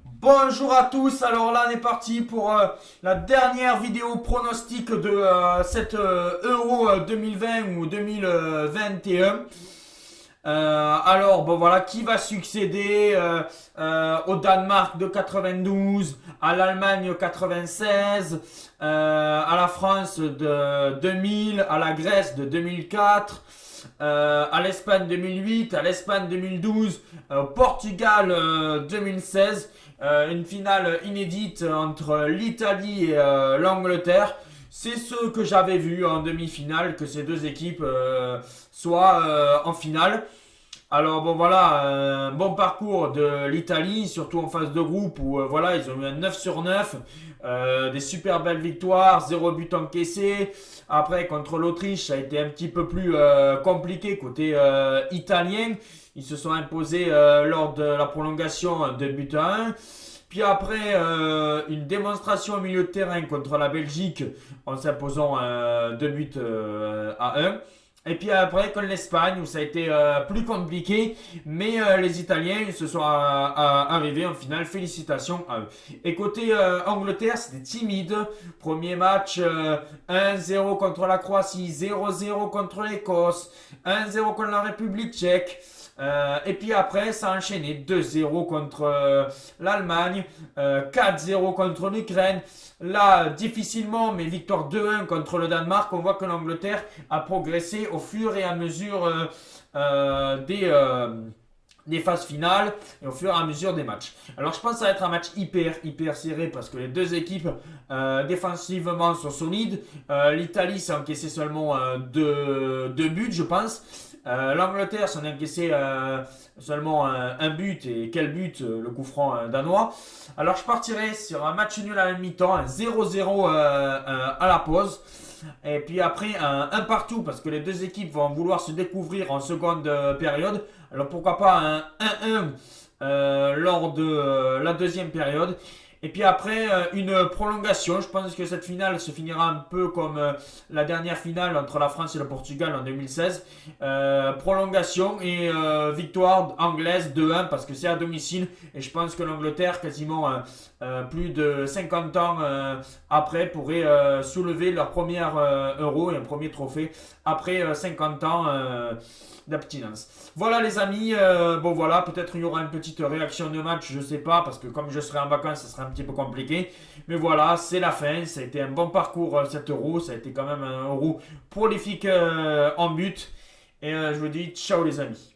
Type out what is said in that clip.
Bonjour à tous, alors là on est parti pour la dernière vidéo pronostic de cette Euro 2020 ou 2021. Alors bon voilà, qui va succéder au Danemark de 92, à l'Allemagne 96, à la France de 2000, à la Grèce de 2004, à l'Espagne 2008, à l'Espagne 2012, au Portugal 2016. Une finale inédite entre l'Italie et l'Angleterre. C'est ce que j'avais vu en demi-finale, que ces deux équipes soient en finale. Alors bon voilà, un bon parcours de l'Italie, surtout en phase de groupe où voilà, ils ont eu un 9 sur 9, des super belles victoires, 0 but encaissé. Après contre l'Autriche, ça a été un petit peu plus compliqué côté italien. Ils se sont imposés lors de la prolongation 2 buts à 1. Puis après, une démonstration au milieu de terrain contre la Belgique en s'imposant 2 buts à 1. Et puis après, contre l'Espagne, où ça a été plus compliqué, mais les Italiens ils se sont arrivés en finale. Félicitations à eux. Et côté Angleterre, c'était timide. Premier match 1-0 contre la Croatie, 0-0 contre l'Écosse, 1-0 contre la République tchèque. Et puis après, ça a enchaîné 2-0 contre l'Allemagne, 4-0 contre l'Ukraine. Là, difficilement, mais victoire 2-1 contre le Danemark. On voit que l'Angleterre a progressé au fur et à mesure des phases finales et au fur et à mesure des matchs. Alors je pense que ça va être un match hyper serré parce que les deux équipes défensivement sont solides. L'Italie s'est encaissé seulement deux buts je pense. L'Angleterre s'en a encaissé seulement un but, et quel but, le coup franc danois. Alors je partirai sur un match nul à la mi-temps, un 0-0 à la pause. Et puis après un partout parce que les deux équipes vont vouloir se découvrir en seconde période. Alors pourquoi pas un 1-1 lors de la deuxième période. Et puis après, une prolongation. Je pense que cette finale se finira un peu comme la dernière finale entre la France et le Portugal en 2016. Prolongation et victoire anglaise 2-1 parce que c'est à domicile. Et je pense que l'Angleterre, quasiment plus de 50 ans après, pourrait soulever leur premier euro et un premier trophée après 50 ans d'abstinence. Voilà les amis, bon voilà, peut-être il y aura une petite réaction de match, je sais pas, parce que comme je serai en vacances, ça sera un petit peu compliqué. Mais voilà, c'est la fin, ça a été un bon parcours cet euro, ça a été quand même un euro prolifique en but. Et je vous dis ciao les amis.